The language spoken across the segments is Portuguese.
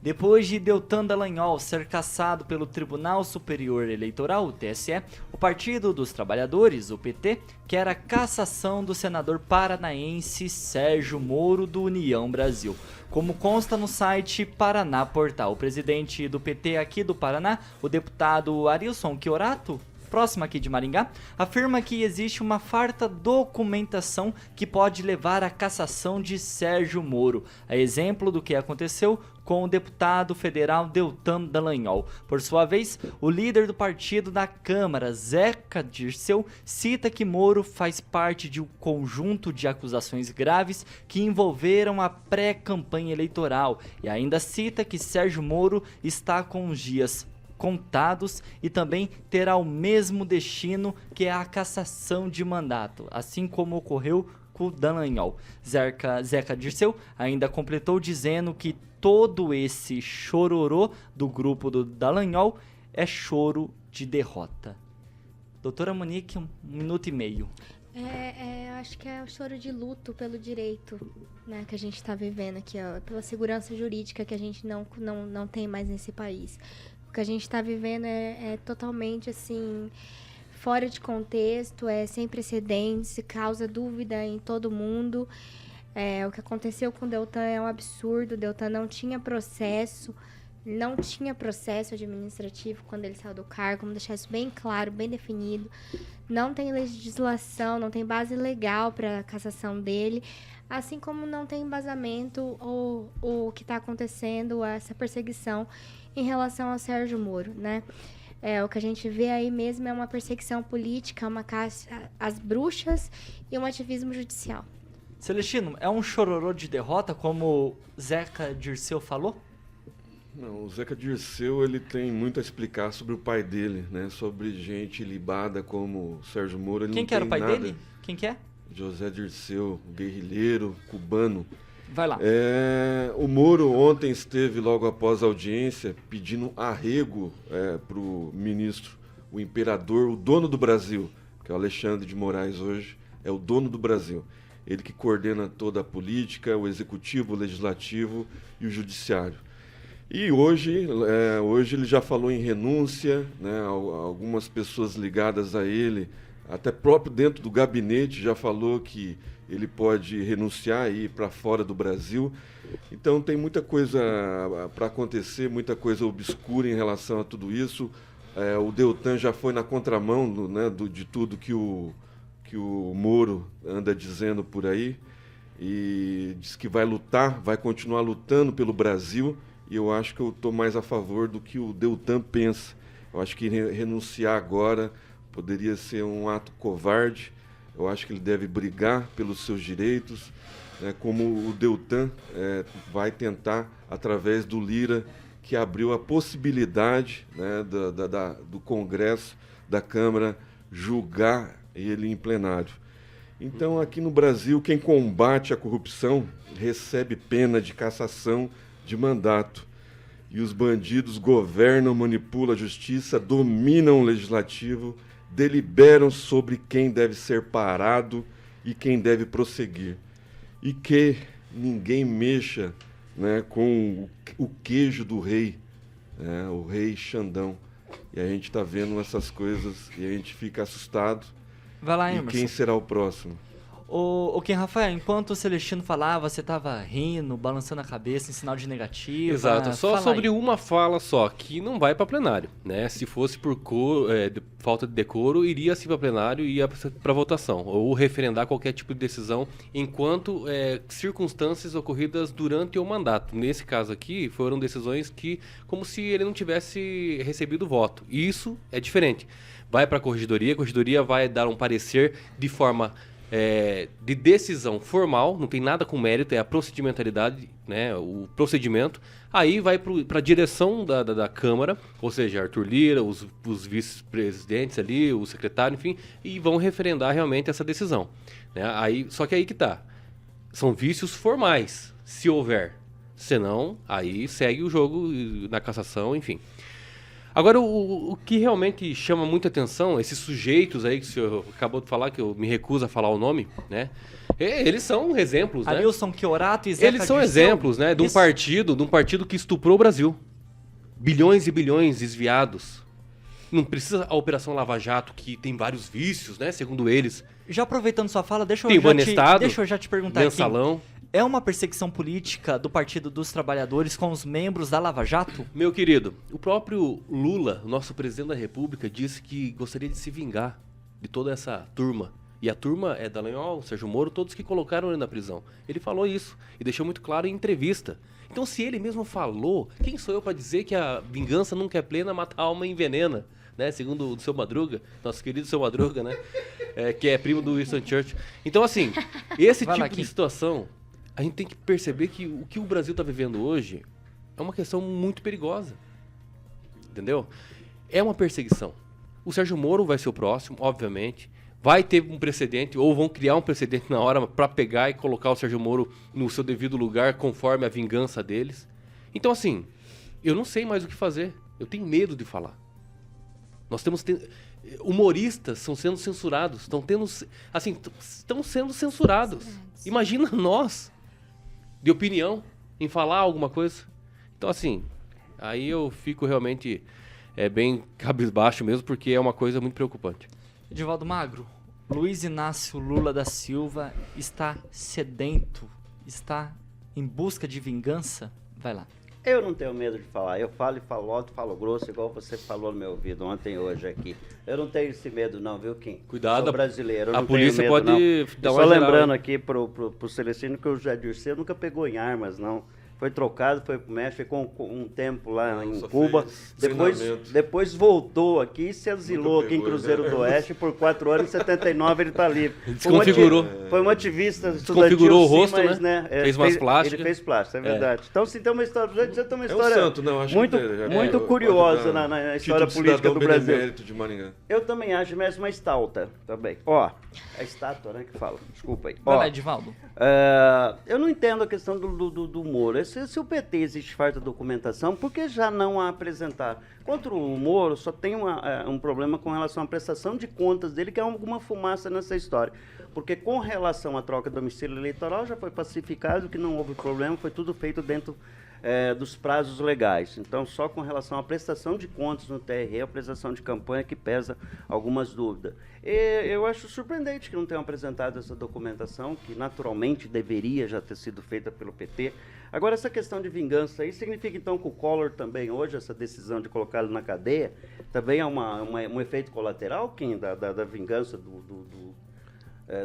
Depois de Deltan Dallagnol ser cassado pelo Tribunal Superior Eleitoral, o TSE, o Partido dos Trabalhadores, o PT, quer a cassação do senador paranaense Sérgio Moro do União Brasil. Como consta no site Paraná Portal, o presidente do PT aqui do Paraná, o deputado Arilson Chiorato, próximo aqui de Maringá, afirma que existe uma farta documentação que pode levar à cassação de Sérgio Moro, a exemplo do que aconteceu com o deputado federal Deltan Dallagnol. Por sua vez, o líder do partido na Câmara, Zeca Dirceu, cita que Moro faz parte de um conjunto de acusações graves que envolveram a pré-campanha eleitoral e ainda cita que Sérgio Moro está com os dias contados e também terá o mesmo destino, que é a cassação de mandato, assim como ocorreu com o Dallagnol. Zeca Dirceu ainda completou dizendo que todo esse chororô do grupo do Dallagnol é choro de derrota. Doutora Monique, 1 minuto e meio. Acho que é o choro de luto pelo direito, né, que a gente está vivendo aqui, ó, pela segurança jurídica que a gente não tem mais nesse país. O que a gente está vivendo é totalmente, assim, fora de contexto, sem precedentes, causa dúvida em todo mundo. O que aconteceu com o Deltan é um absurdo. O Deltan não tinha processo administrativo quando ele saiu do cargo, vamos deixar isso bem claro, bem definido. Não tem legislação, não tem base legal para a cassação dele, assim como não tem embasamento o que está acontecendo, essa perseguição em relação ao Sérgio Moro, né? O que a gente vê aí mesmo é uma perseguição política, uma caça às bruxas e um ativismo judicial. Celestino, é um chororô de derrota, como Zeca Dirceu falou? Não, o Zeca Dirceu, ele tem muito a explicar sobre o pai dele, né? Sobre gente libada como Sérgio Moro. Ele Quem não que era o tem pai nada. dele? Quem que é? José Dirceu, guerrilheiro, cubano. Vai lá. O Moro ontem esteve, logo após a audiência, pedindo arrego para o ministro, o imperador, o dono do Brasil, que é o Alexandre de Moraes hoje, é o dono do Brasil. Ele que coordena toda a política, o executivo, o legislativo e o judiciário. E hoje ele já falou em renúncia, né? Algumas pessoas ligadas a ele, até próprio dentro do gabinete, já falou que ele pode renunciar e ir para fora do Brasil. Então tem muita coisa para acontecer, muita coisa obscura em relação a tudo isso. O Deltan já foi na contramão de tudo que o Moro anda dizendo por aí, e diz que vai lutar, vai continuar lutando pelo Brasil, e eu acho que eu estou mais a favor do que o Deltan pensa. Eu acho que renunciar agora poderia ser um ato covarde. Eu acho que ele deve brigar pelos seus direitos, né, como o Deltan vai tentar, através do Lira, que abriu a possibilidade, né, do Congresso, da Câmara, julgar ele em plenário. Então, aqui no Brasil, quem combate a corrupção recebe pena de cassação de mandato. E os bandidos governam, manipulam a justiça, dominam o legislativo, deliberam sobre quem deve ser parado e quem deve prosseguir. E que ninguém mexa, né, com o queijo do rei, né, o rei Xandão. E a gente está vendo essas coisas e a gente fica assustado. Vai lá, E Emerson. quem será o próximo? O Ken Rafael, enquanto o Celestino falava, você tava rindo, balançando a cabeça em sinal de negativo. Exato, só Fala sobre aí. uma fala só, que não vai para plenário, né? Se fosse por falta de decoro, iria sim para plenário e ia para votação, ou referendar qualquer tipo de decisão enquanto circunstâncias ocorridas durante o mandato. Nesse caso aqui, foram decisões que, como se ele não tivesse recebido voto. Isso é diferente. Vai para a corregedoria vai dar um parecer de forma de decisão formal, não tem nada com mérito, é a procedimentalidade, né, o procedimento. Aí vai para a direção da Câmara, ou seja, Arthur Lira, os vice-presidentes ali, o secretário, enfim, e vão referendar realmente essa decisão, né? Só que aí que tá, são vícios formais, se houver, senão aí segue o jogo na cassação, enfim. Agora, o que realmente chama muita atenção, esses sujeitos aí que o senhor acabou de falar, que eu me recuso a falar o nome, né? Eles são exemplos, né? Adilson Chiorato e Zeca Eles são Dirceu. exemplos, né? De um partido que estuprou o Brasil. Bilhões e bilhões desviados. Não precisa a Operação Lava Jato, que tem vários vícios, né? Segundo eles. Já aproveitando sua fala, deixa Tem Banestado, eu já te perguntar aqui. Mensalão. É uma perseguição política do Partido dos Trabalhadores com os membros da Lava Jato? Meu querido, o próprio Lula, nosso presidente da República, disse que gostaria de se vingar de toda essa turma. E a turma é Dallagnol, Sérgio Moro, todos que colocaram ele na prisão. Ele falou isso e deixou muito claro em entrevista. Então, se ele mesmo falou, quem sou eu para dizer que a vingança nunca é plena, mata a alma e envenena? Né? Segundo o Seu Madruga, nosso querido Seu Madruga, né? Que é primo do Winston Churchill. Então, assim, esse Vai lá, tipo de Kim. situação, a gente tem que perceber que o que o Brasil está vivendo hoje é uma questão muito perigosa. Entendeu? É uma perseguição. O Sérgio Moro vai ser o próximo, obviamente. Vai ter um precedente, ou vão criar um precedente na hora para pegar e colocar o Sérgio Moro no seu devido lugar, conforme a vingança deles. Então, assim, eu não sei mais o que fazer. Eu tenho medo de falar. Nós temos... Humoristas estão sendo censurados. Estão sendo censurados. Imagina nós, de opinião, em falar alguma coisa. Então, assim, aí eu fico realmente bem cabisbaixo mesmo, porque é uma coisa muito preocupante. Edivaldo Magro, Luiz Inácio Lula da Silva está sedento, está em busca de vingança? Vai lá. Eu não tenho medo de falar. Eu falo e falo alto, falo grosso, igual você falou no meu ouvido ontem e hoje aqui. Eu não tenho esse medo não, viu, Kim? Cuidado, Sou brasileiro, eu a não polícia tenho medo, pode não. dar E uma só geral, lembrando hein? aqui pro Celestino que o José Dirceu nunca pegou em armas, não. Foi trocado, foi pro México, ficou um tempo lá em só Cuba. fez Depois, treinamento. depois voltou aqui e se exilou Nunca aqui em pegou, Cruzeiro né? do Oeste por 4 anos. Em 79 ele tá livre. Desconfigurou. Foi um ativista estudantil, Desconfigurou o sim, rosto, mas, né? né? Fez umas plásticas. Ele fez plástica, é verdade. Então, se tem uma história, já tem uma É um história santo, não, acho muito, que já muito pode curiosa dar na título história de política cidadão do Brasil. benemérito de Maringá. Eu também acho, mas uma estátua também. Ó, a estátua, né, que fala. Desculpa aí. Vai Ó, lá, Edivaldo. eu não entendo a questão do Moro. Se o PT existe farta documentação, por que já não a apresentaram? Contra o Moro, só tem um problema com relação à prestação de contas dele, que é alguma fumaça nessa história. Porque com relação à troca do domicílio eleitoral, já foi pacificado, que não houve problema, foi tudo feito dentro dos prazos legais. Então, só com relação à prestação de contas no TRE, a prestação de campanha que pesa algumas dúvidas. E eu acho surpreendente que não tenham apresentado essa documentação, que naturalmente deveria já ter sido feita pelo PT. Agora, essa questão de vingança aí significa então que o Collor também hoje, essa decisão de colocá-lo na cadeia, também é um efeito colateral, Kim, da vingança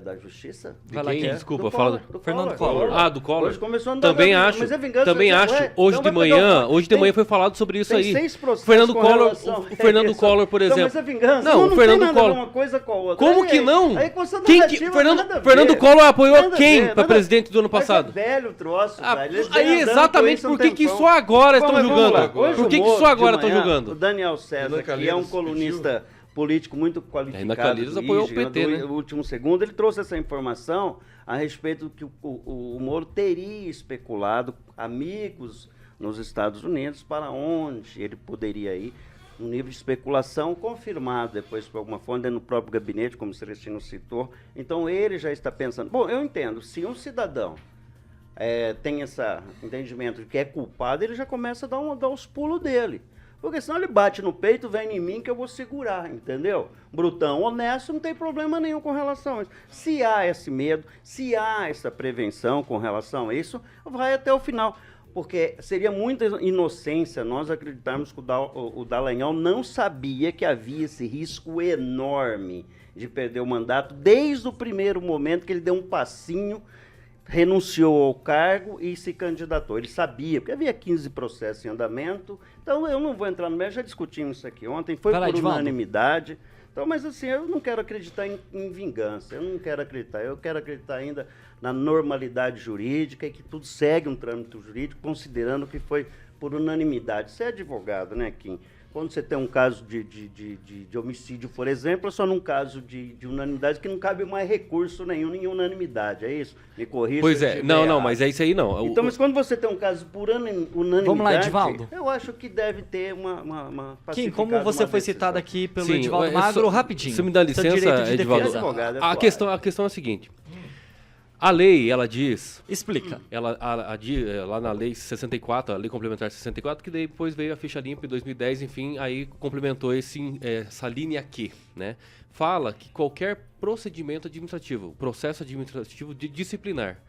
da justiça? Vai lá, Quem? Kim. Desculpa, Do fala. Collor, do Fernando Collor. Collor. Ah, do Collor. Hoje começou a andar Também na- acho. mas é vingança, Também ué, acho. então Hoje vai de pegar manhã, um- hoje de tem- manhã foi falado sobre isso Tem aí. 6 processos Fernando com Collor, relação o Fernando a isso. Collor, por Então, exemplo. mas é vingança. Não, o tem Fernando nada a ver Collor. uma coisa com a outra. Como Aí- que não? Aí, com essa Quem que narrativa, nada a Fernando ver. Collor apoiou Nada a quem ver, para nada- presidente do ano Mas passado? é velho o troço, Ah, velho. Eles aí vêm andando exatamente com isso há por que tempão. só agora Bom, estão mas vamos julgando? lá. Hoje Por o que Moro, só agora de estão manhã, julgando? O Daniel César, Renan que é um Calheiros colunista político muito Renan qualificado. Calheiros do apoiou o IG, PT, do né? último segundo, ele trouxe essa informação a respeito do que o Moro teria especulado amigos nos Estados Unidos para onde ele poderia ir. Um nível de especulação confirmado depois por alguma fonte no próprio gabinete, como o Celestino citou. Então ele já está pensando. Bom, eu entendo, se um cidadão tem esse entendimento de que é culpado, ele já começa a dar os pulos dele. Porque senão ele bate no peito, vem em mim que eu vou segurar, entendeu? Brutão, honesto, não tem problema nenhum com relação a isso. Se há esse medo, se há essa prevenção com relação a isso, vai até o final. Porque seria muita inocência nós acreditarmos que o Dallagnol não sabia que havia esse risco enorme de perder o mandato desde o primeiro momento que ele deu um passinho, renunciou ao cargo e se candidatou. Ele sabia, porque havia 15 processos em andamento. Então, eu não vou entrar no mérito, já discutimos isso aqui ontem, foi Vai lá, por Edivaldo. unanimidade. Então, mas assim, eu não quero acreditar em vingança, eu não quero acreditar. Eu quero acreditar ainda na normalidade jurídica e que tudo segue um trâmite jurídico, considerando que foi por unanimidade. Você é advogado, né, Kim? Quando você tem um caso de homicídio, por exemplo, é só num caso de unanimidade que não cabe mais recurso nenhum em unanimidade, é isso? Me corrija. Pois se eu é, estiver não, errado. mas é isso aí não. Então, mas quando você tem um caso por unanimidade, Vamos lá, Edivaldo. eu acho que deve ter uma Kim, como pacificada, você uma foi decisão. citado aqui pelo Sim, Edivaldo é Magro, só- rapidinho. Se me dá Seu licença, direito de Edivaldo. defesa. Advogado, é A claro. questão é a seguinte. A lei, ela diz, Explica. lá na lei 64, a lei complementar 64, que depois veio a ficha limpa em 2010, enfim, aí complementou essa linha aqui, né? Fala que qualquer procedimento administrativo, processo administrativo disciplinar,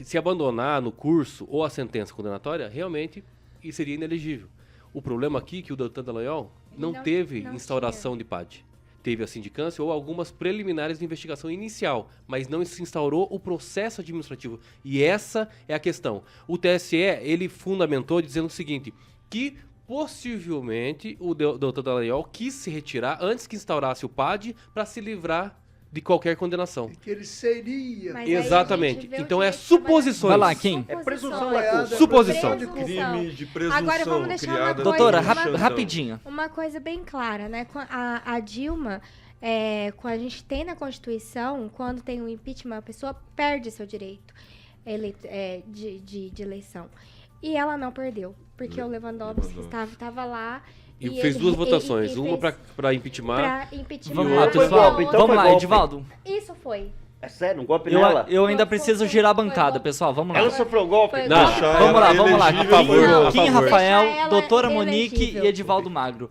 se abandonar no curso ou a sentença condenatória, realmente isso seria inelegível. O problema aqui é que o Deltan Dallagnol não teve instauração de PAD. Teve a sindicância ou algumas preliminares de investigação inicial, mas não se instaurou o processo administrativo. E essa é a questão. O TSE, ele fundamentou dizendo o seguinte, que possivelmente o Deltan Dallagnol quis se retirar antes que instaurasse o PAD para se livrar de qualquer condenação. Que ele seria. Mas aí a Exatamente. gente vê o Então é direito trabalhador. suposições. Vai lá, Kim. É presunção da culpa. Suposição. De crime de presunção Agora vamos deixar uma criada coisa- Doutora, pelo Xandão. rapidinho. Uma coisa bem clara, né? A Dilma, quando a gente tem na Constituição, quando tem um impeachment, a pessoa perde seu direito de eleição. E ela não perdeu, porque o Lewandowski estava lá. E fez duas votações, uma fez para impeachment. pra impeachment. Vamos E lá, outra foi pessoal. golpe, então Vamos foi lá, golpe. Edivaldo. Isso foi. É sério, um golpe nela? Eu ainda preciso girar a Foi bancada, golpe. pessoal. Vamos lá. Ela sofreu golpe? Foi Não. golpe. Deixar Vamos lá, ela vamos lá. elegível A favor, por a golpe. Kim favor. Rafael, Deixar ela doutora Monique elegível. e Edivaldo Magro.